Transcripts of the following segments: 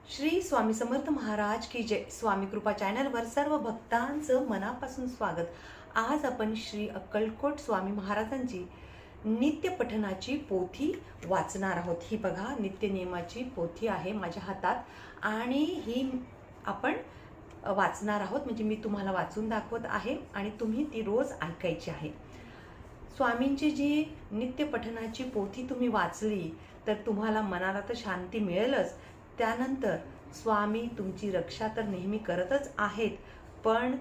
श्री स्वामी समर्थ महाराज की जय. स्वामी कृपा चॅनलवर सर्व भक्तांचं मनापासून स्वागत. आज आपण श्री अक्कलकोट स्वामी महाराजांची नित्य पठणाची पोथी वाचणार आहोत. ही बघा नित्य नियमाची पोथी आहे माझ्या हातात आणि ही आपण वाचणार आहोत. म्हणजे मी तुम्हाला वाचून दाखवत आहे आणि तुम्ही ती रोज ऐकायची आहे. स्वामींची जी नित्य पठणाची पोथी तुम्ही वाचली तर तुम्हाला मनाला तर शांती मिळेलच. त्यानंतर स्वामी तुमची रक्षा तर नेहमी करतच आहेत, पण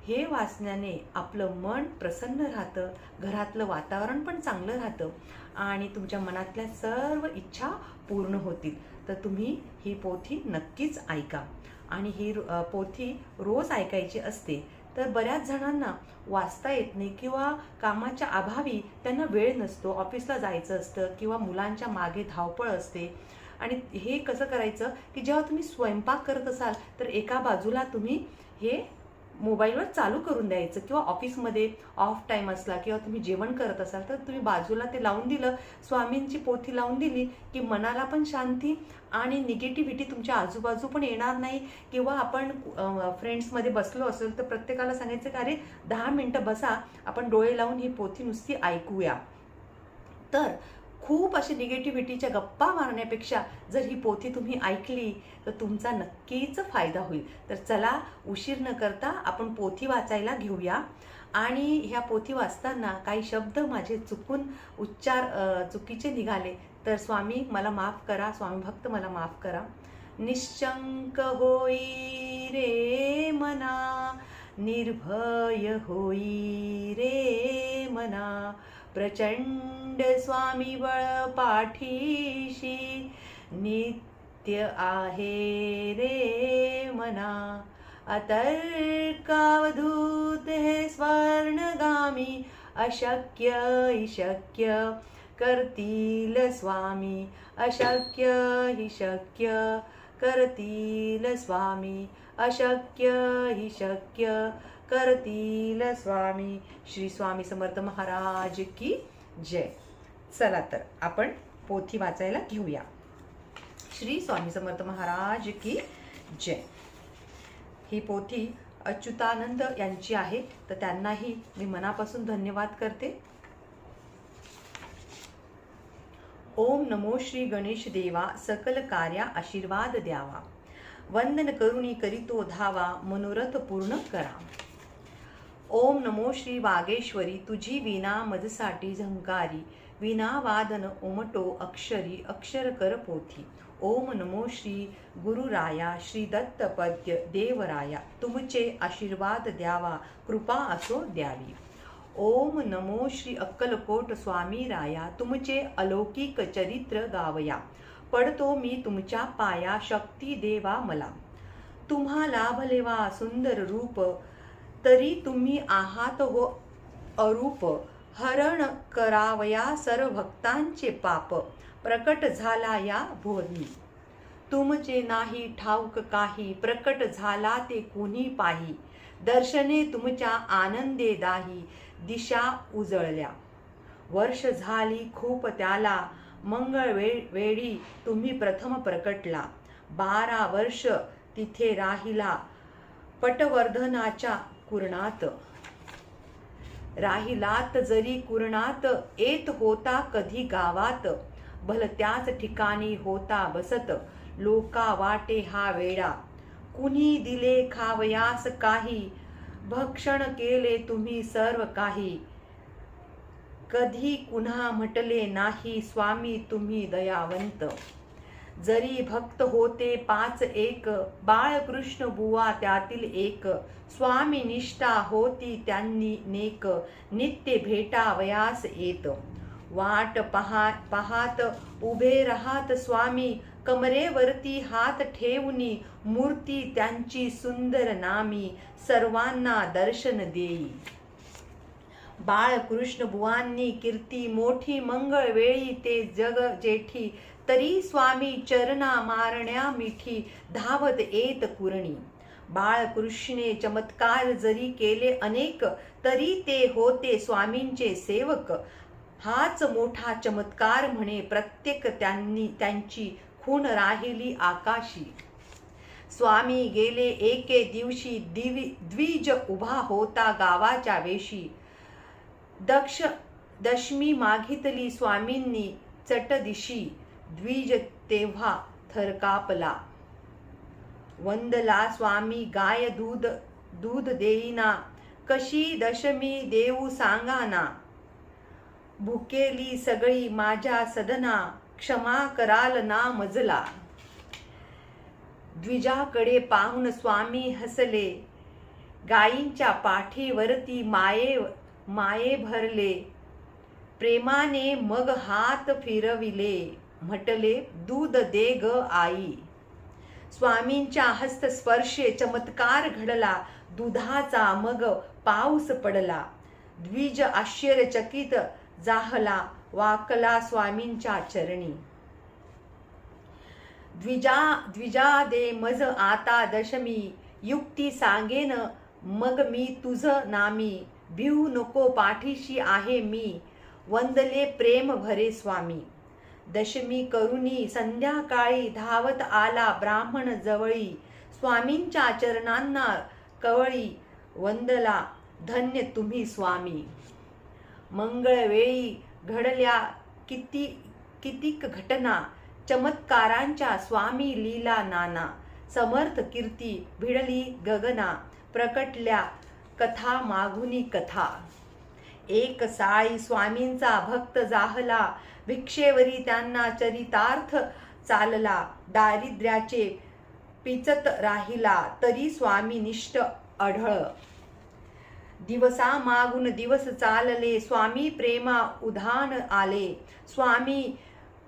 हे वाचण्याने आपलं मन प्रसन्न राहतं, घरातलं वातावरण पण चांगलं राहतं आणि तुमच्या मनातल्या सर्व इच्छा पूर्ण होतील. तर तुम्ही ही पोथी नक्कीच ऐका आणि ही पोथी रोज ऐकायची असते. तर बऱ्याच जणांना वाचता येत नाही किंवा कामाच्या अभावी त्यांना वेळ नसतो, ऑफिसला जायचं असतं किंवा मुलांच्या मागे धावपळ असते. आणि हे कसं करायचं की जेव्हा तुम्ही स्वयंपाक करत असाल तर एका बाजूला तुम्ही हे मोबाईलवर चालू करून द्यायचं किंवा ऑफिसमध्ये ऑफ टाईम असला किंवा तुम्ही जेवण करत असाल तर तुम्ही बाजूला ते लावून दिलं, स्वामींची पोथी लावून दिली की मनाला पण शांती आणि निगेटिव्हिटी तुमच्या आजूबाजू पण येणार नाही. किंवा आपण फ्रेंड्समध्ये बसलो असेल तर प्रत्येकाला सांगायचं की अरे 10 मिनटं बसा, आपण डोळे लावून ही पोथी नुसती ऐकूया. तर खूप अशी निगेटिव्हिटीच्या गप्पा मारण्यापेक्षा जर ही पोथी तुम्ही ऐकली तर तुमचा नक्कीच फायदा होईल. तर चला उशीर न करता आपण पोथी वाचायला घेऊया. आणि ह्या पोथी वाचताना काही शब्द माझे चुकून उच्चार चुकीचे निघाले तर स्वामी मला माफ करा, स्वामी भक्त मला माफ करा. निश्चंक होई रे मना, निर्भय होई रे मना, प्रचंड स्वामी बळ पाठीशी, नित्य आहे रे मना. अतर्कावधूत हे स्वर्णगामी, अशक्य हि शक्य करतील स्वामी, अशक्य हि शक्य करतील स्वामी, अशक्य हि शक्य करतील स्वामी. श्री स्वामी समर्थ महाराज की जय. चला तर आपण पोथी वाचायला घेऊया. श्री स्वामी समर्थ महाराज की जय. ही पोथी अच्युतानंद यांची आहे, तर त्यांनाही मी मनापासून धन्यवाद करते. ओम नमो श्री गणेश देवा, सकल कार्या आशीर्वाद द्यावा, वंदन करुणी करीतो धावा, मनोरथ पूर्ण करा. ओम नमो श्री वागेश्वरी, तुझी विना मजसाठी झंकारी, विना वादन उमटो अक्षरी, अक्षर कर पोथी. ओम नमो श्री गुरुराया, श्री दत्त पद्य देवराया, तुमचे आशीर्वाद द्यावा, कृपा असो द्यावी. ओम नमो श्री अक्कलकोट स्वामी राया, तुमचे अलौकिक चरित्र गावया, पडतो मी तुमच्या पाया, शक्ती देवा मला. तुम्हा लाभलेवा सुंदर रूप, तरी तुम्ही आहात हो अरूप, हरण करावया सर्व भक्तांचे पाप, प्रकट झाला या भोरी. तुमचे नाही ठाऊक काही, प्रकट झाला ते कुणी पाही, दर्शने तुमच्या आनंदे दाही, दिशा उजळल्या. वर्ष झाली खूप त्याला, मंगळ वेळी तुम्ही प्रथम प्रकटला, 12 वर्ष तिथे राहिला, पटवर्धनाच्या कुरणात. राहिलात जरी कुरणात, येत होता कधी गावात, भल त्याच ठिकाणी होता बसत, लोका वाटे हा वेडा. कुणी दिले खावयास काही, भक्षण केले तुम्ही सर्व काही, कधी कुन्हा म्हटले नाही, स्वामी तुम्ही दयावंत. जरी भक्त होते 5 एक, बाळकृष्ण बुवा त्यातील एक, स्वामी निष्ठा होती त्यांनी नेक, नित्य भेटावयास येत. वाट पाहात उभे राहात स्वामी, कमरेवरती हात ठेवूनी, मूर्ती त्यांची सुंदर नामी, सर्वांना दर्शन देई. बाळकृष्ण बुवांनी कीर्ती मोठी, मंगळ वेळी ते जग जेठी, तरी स्वामी चरणा मारण्या मिठी, धावत येत कुरणी. बाळकृष्णे चमत्कार जरी केले अनेक, तरी ते होते स्वामींचे सेवक, हाच मोठा चमत्कार म्हणे प्रत्येक त्यांची खूण राहिली आकाशी. स्वामी गेले एके दिवशी द्विज उभा होता गावाच्या वेशी. दशमी मागितली स्वामींनी चटदिशी. द्विज तेव्हा थरकापला. वंदला स्वामी गाय दूध देईना. कशी दशमी देऊ सांगाना. भुकेली सगळी माझ्या सदना. क्षमा कराल ना मजला. द्विजाकडे पाहून स्वामी हसले. गायींच्या पाठीवरती माये भरले. प्रेमाने मग हात फिरविले. म्हटले दूध दे ग आई. स्वामींच्या हस्तस्पर्शे चमत्कार घडला. दुधाचा मग पाऊस पडला. द्विज आश्चर्यचकित जाहला. वाकला स्वामींच्या चरणी. द्विजा दे मज आता दशमी. युक्ती सांगेन मग मी तुझ नामी. भिवू नको पाठीशी आहे मी. वंदले प्रेम भरे स्वामी. दशमी करुणी संध्याकाळी धावत आला ब्राह्मण जवळी. स्वामींच्या चरणांना कवळी. वंदला धन्य स्वामी. मंगळवेळी घडल्या कितीक घटना. चमत्कारांच्या स्वामी लीला नाना. समर्थ कीर्ती भिडली गगना. प्रकटल्या कथा मागुनी कथा. एक साळी स्वामींचा भक्त जाहला. भिक्षेवरी त्यांना चरितार्थ चालला. दारिद्र्याचे पिचत राहिला तरी स्वामी निष्ठ आढळ. दिवसा मागून दिवस चालले. स्वामी प्रेमा उधाण आले. स्वामी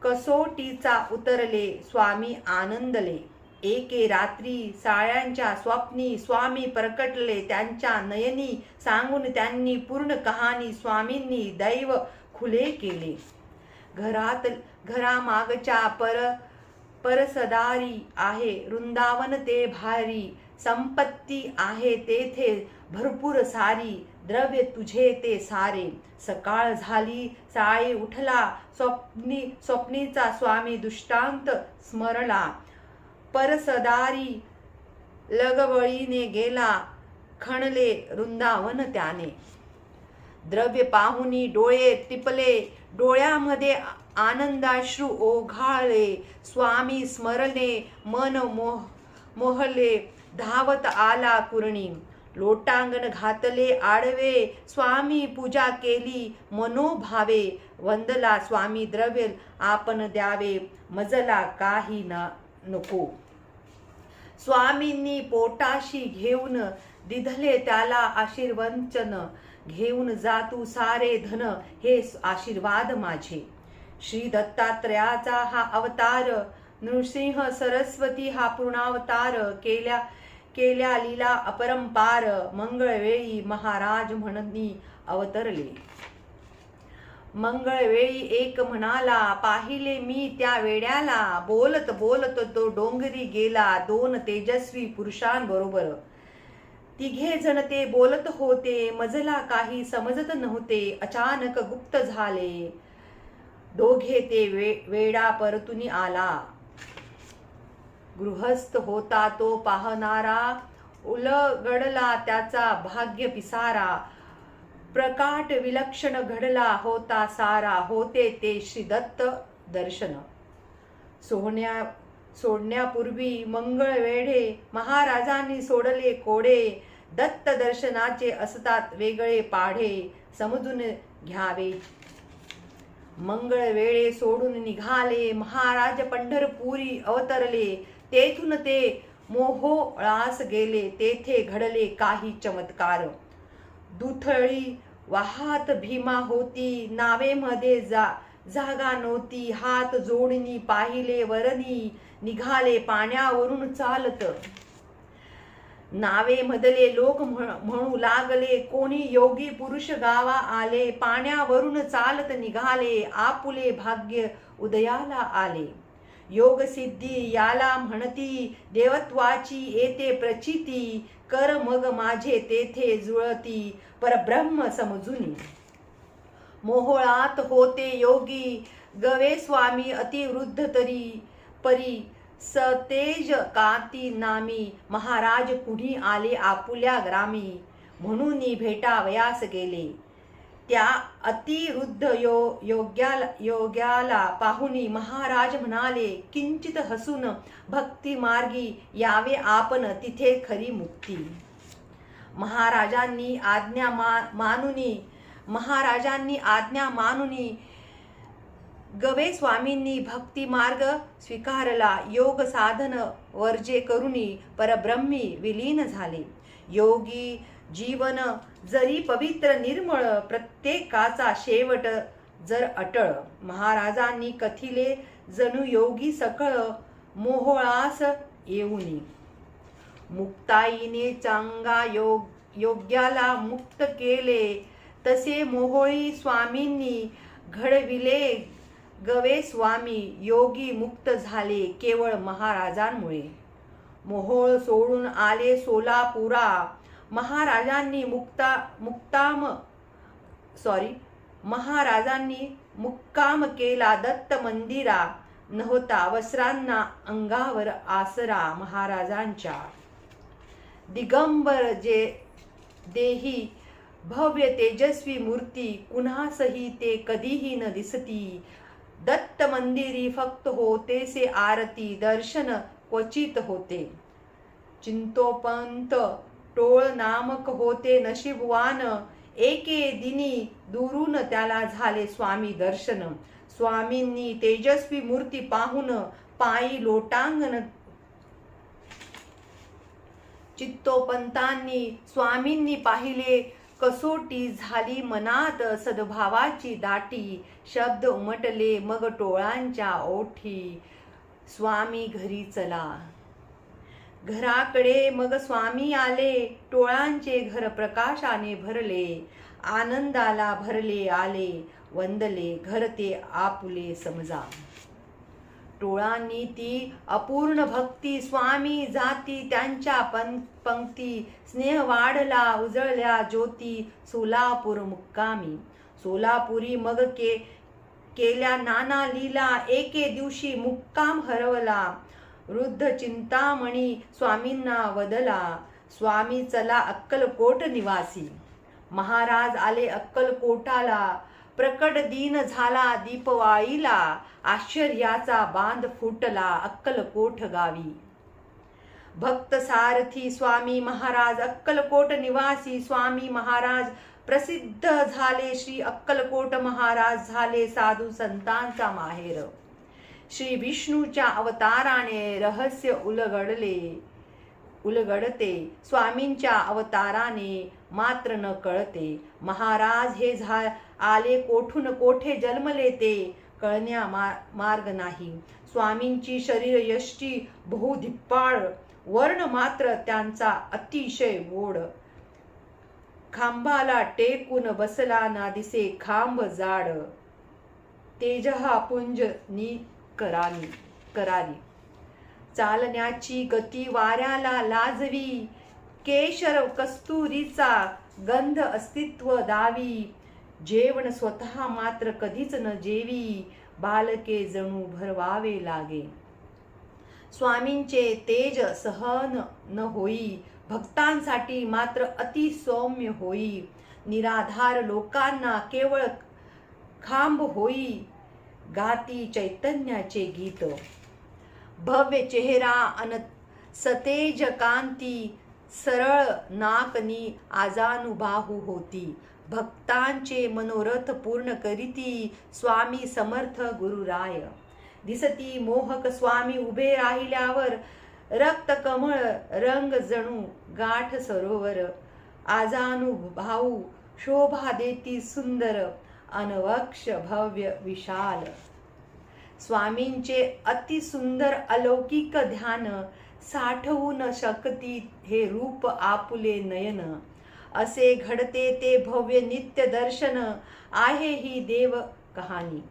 कसोटीचा उतरले. स्वामी आनंदले. एके रात्री साळ्यांच्या स्वप्नी स्वामी प्रकटले. त्यांच्या नयनी सांगून त्यांनी पूर्ण कहाणी. स्वामींनी दैव खुले केले. घरामागच्या परसदारी आहे वृंदावन ते भारी. संपत्ती आहे तेथे भरपूर सारी. द्रव्य तुझे ते सारे. सकाळ झाली साळी उठला. स्वप्नीचा स्वामी दृष्टांत स्मरला. परसदारी लगबळीने गेला. खणले वृंदावन त्याने. द्रव्य पाहुनी डोळे टिपले. डोळ्यामध्ये आनंदाश्रू ओघाळले. स्वामी स्मरणे मन मोहले. धावत आला कुरणी. लोटांगण घातले आडवे. स्वामी पूजा केली मनोभावे. वंदला स्वामी द्रव्य आपण द्यावे. मजला काही नको. स्वामींनी पोटाशी घेऊन दिधले त्याला आशीर्वचन. घेऊन जा तू सारे धन हे आशीर्वाद माझे. श्री दत्तात्रयाचा हा अवतार. नृसिंह सरस्वती हा पूर्णावतार. केल्या लीला अपरंपार. मंगळवेळी महाराज म्हणनी अवतरले. मंगळवेळी एक म्हणाला पाहिले मी त्या वेड्याला. बोलत बोलत तो डोंगरी गेला. दोन तेजस्वी पुरुषांबरोबर. तिघे जण ते बोलत होते. मजला काही समजत नव्हते. अचानक गुप्त झाले. दोघे ते वेडा परतुनी आला. गृहस्थ होता तो पाहणारा. उलगडला त्याचा भाग्य पिसारा. प्रकाट विलक्षण घडला होता सारा. होते ते श्री दत्त दर्शन. सोडण्यापूर्वी मंगळवेढे महाराजांनी सोडले कोडे. दत्त दर्शनाचे असतात वेगळे पाढे. समजून घ्यावे. मंगळवेळे सोडून निघाले महाराज पंढरपुरी अवतरले. तेथून ते मोहोळास गेले. तेथे घडले काही चमत्कार. दुथळी वाहात भीमा होती. नावेमध्ये जागा नव्हती. हात जोडणी पाहिले वरणी. निघाले पाण्यावरून चालत. नावेमधले लोक म्हणू लागले कोणी योगी पुरुष गावा आले. पाण्यावरून चालत निघाले. आपुले भाग्य उदयाला आले. योग सिद्धी याला म्हणती. देवत्वाची येते प्रचिती. कर मग माझे तेथे जुळती. परब्रह्म समजुनी. मोहोळात होते योगी. गवे स्वामी अतिवृद्ध तरी परी. सतेज कांती नामी महाराज कुणी आले आपुल्या ग्रामी म्हणून भेटावयास गेले. त्या अतिवृद्ध योग्याला पाहुनी महाराज म्हणाले, किंचित हसून भक्ती मार्गी यावे आपण, तिथे खरी मुक्ती. महाराजांनी आज्ञा मानुनी गवे स्वामींनी भक्ती मार्ग स्वीकारला. योग साधन वर्जे करुनी परब्रह्मी विलीन झाले. योगी जीवन जरी पवित्र निर्मळ, प्रत्येकाचा शेवट जर अटळ. महाराजांनी कथिले जणू योगी सकळ, मोहोळास येऊनी. मुक्ताईने चांगा योग्याला मुक्त केले, तसे मोहोळी स्वामींनी घडविले. गवे स्वामी योगी मुक्त झाले केवळ महाराजांमुळे. मोहोळ सोडून आले सोलापुरा, महाराजांनी मुक्काम केला दत्त मंदिरा. नव्हता वस्त्रांना अंगावर आसरा महाराजांच्या. दिगंबर जे देही भव्य तेजस्वी मूर्ती, कुणासही ते कधीही न दिसती. दत्त मंदिरी फक्त होतेसे आरती, दर्शन क्वचित होते. चिंतोपंत टोळ नामक होते नशीबवान, एके दिनी दुरून त्याला झाले स्वामी दर्शन. स्वामींनी तेजस्वी मूर्ती पाहून पायी लोटांगण. चित्तोपंतांनी स्वामींनी पाहिले, कसोटी झाली मनात सद्भावाची दाटी. शब्द उमटले मग टोळांच्या ओठी, स्वामी घरी चला. घराकडे मग स्वामी आले, टोळांचे घर प्रकाशाने भरले. आनंदाला भरले आले, वंदले घर ते आपुले समजा. टोळांनी ती अपूर्ण भक्ती, स्वामी जाती त्यांच्या पंक्ती. स्नेह वाढला उजळल्या ज्योती, सोलापूर मुक्कामी. सोलापुरी मग केल्या नाना लीला, एके दिवशी मुक्काम हरवला. वृद्ध चिंतामणी स्वामींना वदला, स्वामी चला अक्कलकोट निवासी. महाराज आले अक्कलकोटाला, प्रकट दिन झाला दीपवाळीला. आश्चर्याचा बांध फुटला अक्कलकोट गावी. भक्त सारथी स्वामी महाराज अक्कलकोट निवासी. स्वामी महाराज प्रसिद्ध झाले, श्री अक्कलकोट महाराज झाले साधू संतांचा माहेर. श्री विष्णूच्या अवताराने रहस्य उलगडते, स्वामींच्या अवताराने मात्र न कळते. महाराज हे आले कोठून कोठे जन्मले ते कळण्या मार्ग नाही. स्वामींची शरीर यष्टी बहुधिप्पाळ, वर्ण मात्र त्यांचा अतिशय गोड. खांबाला टेकून बसला ना दिसे खांब जाड, तेजहा पुंज नी करारी. चालण्याची गती वाऱ्याला लाजवी, केशर कस्तुरीचा गंध अस्तित्व दावी. जेवण स्वतः मात्र कधीच न जेवी, बालके जणू भरवावे लागे. स्वामींचे तेज सहन न होई, भक्तांसाठी मात्र अति सौम्य होई. निराधार लोकांना केवळ खांब होई, गाती चैतन्याचे गीत. भव्य चेहरा अन सतेज कांती, सरळ नाकनी आजानुबाहू होती. भक्तांचे मनोरथ पूर्ण करीती, स्वामी समर्थ गुरुराय. दिसती मोहक स्वामी उभे राहिल्यावर, रक्त कमळ रंग जणू गाठ सरोवर. आजानुभाऊ शोभा देती सुंदर, अनवक्ष भव्य विशाल. स्वामींचे अति सुंदर अलौकिक ध्यान, साठवू न शकती हे रूप आपुले नयन. असे घडते ते भव्य नित्य दर्शन, आहे ही देव कहाणी.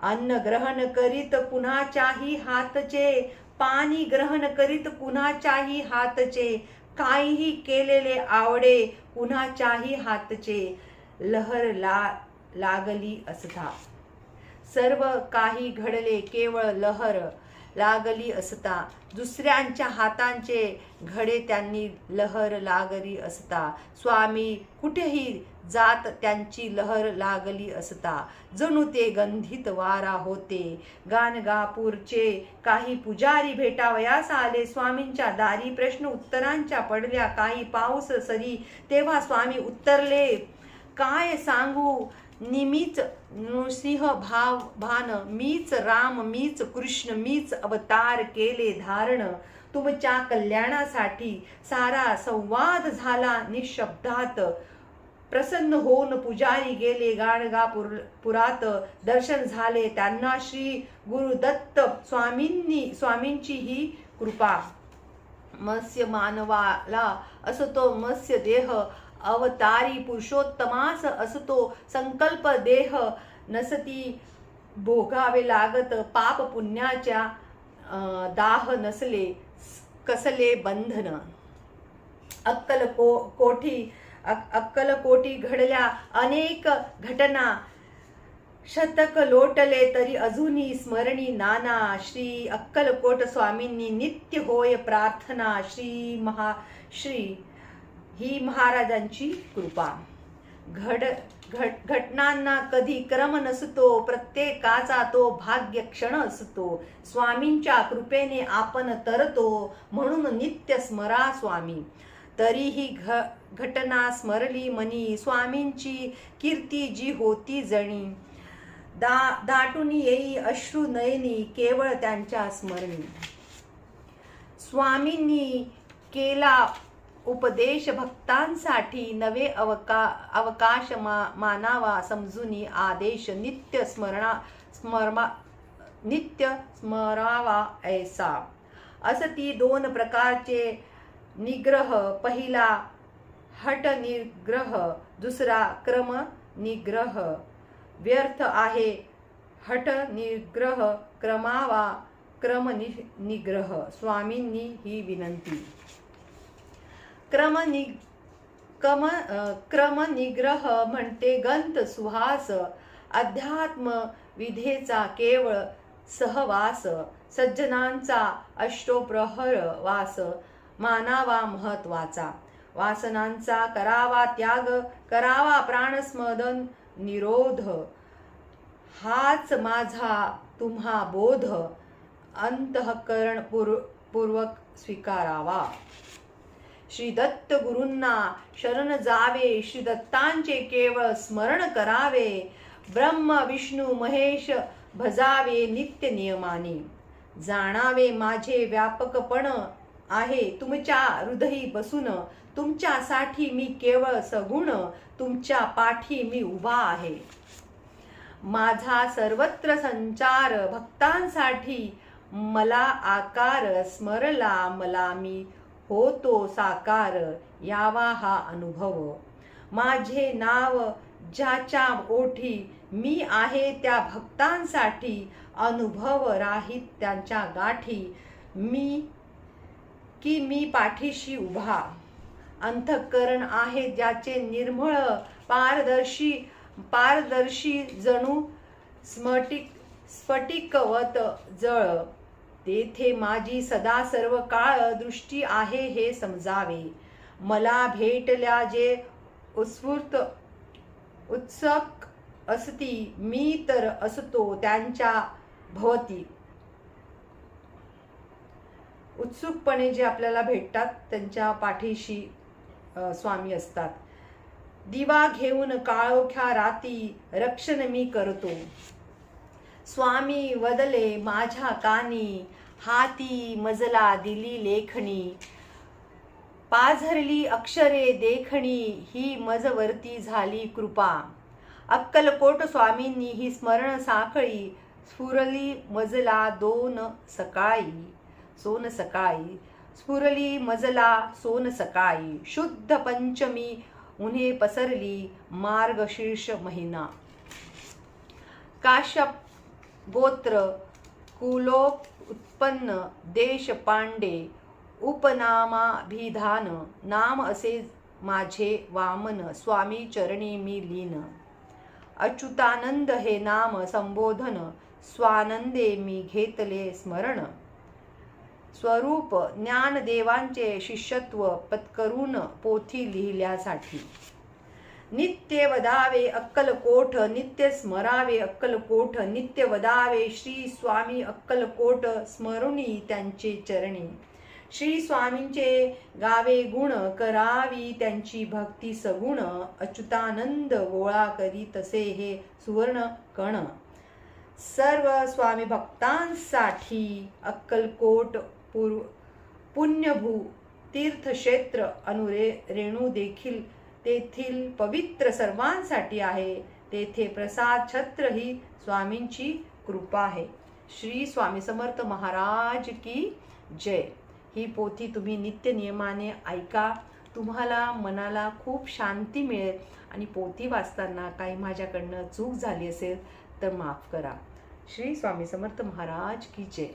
अन्न ग्रहण करीत कुणाच्याही हातचे, पाणी ग्रहण करीत कुणाच्याही हातचे. काहीही केलेले आवडे कुणाच्याही हातचे, लहर लागली असता. सर्व काही घडले केवळ लहर, लागली असता, दुसऱ्यांच्या हातांचे घडे त्यांनी लहर लागली असता, स्वामी कुठेही जात त्यांची लहर लागली असता, जणू ते गंधित वारा होते. गाणगापूरचे काही पुजारी भेटावयास आले स्वामींच्या दारी, प्रश्न उत्तरांच्या पडल्या काही पाऊस सरी, तेव्हा स्वामी उत्तरले, काय सांगू निमीच नृसिंह भान, मीच राम मीच कृष्ण, मीच अवतार केले धारण, तुमच्या कल्याणासाठी. सारा संवाद झाला निशब्दात, प्रसन्न होऊन पुजारी गेले गाणगापुरात. दर्शन झाले त्यांना श्री गुरुदत्त स्वामींची ही कृपा. मत्स्य मानवाला असतो मत्स्य देह, अवतारी पुरुषोत्तमास असतो संकल्प देह, नसती भोगावे लागत पाप पुण्याच्या दाह, नसले कसले बंधन. अक्कलकोटी घडल्या अनेक घटना, शतक लोटले तरी अजूनही स्मरणी नाना. श्री अक्कलकोट स्वामींनी नित्य होय प्रार्थना, श्री ही महाराजांची कृपा. घटनांना कधी क्रम नसतो, प्रत्येकाचा तो भाग्य क्षण असतो, स्वामींच्या कृपेने आपण तरतो, म्हणून नित्य स्मरा स्वामी. तरीही घटना स्मरली मनी, स्वामींची कीर्ती जी होती जणी, दाटून येई अश्रू नयनी केवळ त्यांच्या स्मरणी. स्वामींनी केला उपदेश भक्तांसाठी, नवे अवकाश मानावा समजूनी आदेश, नित्य स्मरावा ऐसा. असती दोन प्रकारचे निग्रह, पहिला हट निग्रह, दुसरा क्रम निग्रह. व्यर्थ आहे हट निग्रह, क्रम निग्रह. स्वामींनी ही विनंती. क्रम निग्रह म्हणते गंत सुहास, अध्यात्म विधेचा केवळ सहवास, सज्जनांचा अष्टोप्रहर वास, मानावा महत्वाचा. वासनांचा करावा त्याग, करावा प्राणस्मदन निरोध, हाच माझा तुम्हा बोध, अंतःकरण पूर्वक स्वीकारावा. श्री दत्त गुरूंना शरण जावे, श्री दत्तांचे केवळ स्मरण करावे, ब्रह्म विष्णू महेश भजावे नित्य नियमाने. जाणावे माझे व्यापकपण आहे तुमच्या हृदयी बसून, तुमच्यासाठी मी केवळ सगुण, तुमच्या पाठी मी उभा आहे. माझा सर्वत्र संचार भक्तांसाठी, मला आकार स्मरला मला मी होतो साकार, यावा हा अनुभव. माझे नाव ज्याच्या ओठी, मी आहे त्या भक्तांसाठी, अनुभव राहीत त्यांच्या गाठी, मी पाठीशी उभा. अंतःकरण आहे ज्याचे निर्मळ, पारदर्शी जणू स्फटिकवत जळ, तेथे माझी सदा सर्व काळ दृष्टी आहे हे समजावे. मला भेटल्या जे उत्सुक असती, मी तर असतो त्यांच्या भवती. उत्सुकपणे जे आपल्याला भेटतात त्यांच्या पाठीशी स्वामी असतात. दिवा घेऊन काळोख्या राती रक्षण मी करतो, स्वामी वदले माझ्या कानी, हाती मजला दिली लेखणी, पाझरली अक्षरे देखणी, ही मजवरती झाली कृपा. अक्कलकोट स्वामींनी ही स्मरण साखळी, स्फुरली मजला सोन सकाळी, स्फुरली मजला सोन सकाळी, शुद्ध पंचमी उन्हे पसरली, मार्गशीर्ष महिना. काश्यप गोत्र कुलोक उत्पन्न, देश पांडे, उपनामाभिधान, नाम असे माझे वामन, स्वामी चरणी मी लीन. अच्युतानंद हे नाम संबोधन, स्वानंदे मी घेतले स्मरण. स्वरूप ज्ञानदेवांचे शिष्यत्व पत्करून पोथी लिहिल्यासाठी. नित्य वदावे अक्कलकोट, नित्य स्मरावे अक्कलकोट, नित्य वदावे श्री स्वामी अक्कलकोट, स्मरुनी त्यांचे चरणी. श्री स्वामींचे गावे गुण, करावी त्यांची भक्ती सगुण, अच्युतानंद गोळा करी तसे हे सुवर्ण कण. सर्व स्वामी भक्तांसाठी अक्कलकोट पुण्यभू तीर्थक्षेत्र रेणू देखील तेथील पवित्र सर्वांसाठी आहे. तेथे प्रसाद छत्र ही स्वामींची कृपा आहे. श्री स्वामी समर्थ महाराज की जय. ही पोथी तुम्ही नित्य नियमाने ऐका, तुम्हाला मनाला खूप शांती मिळेल. आणि पोथी वाचताना काही माझ्याकडनं चूक झाली असेल तर माफ करा. श्री स्वामी समर्थ महाराज की जय.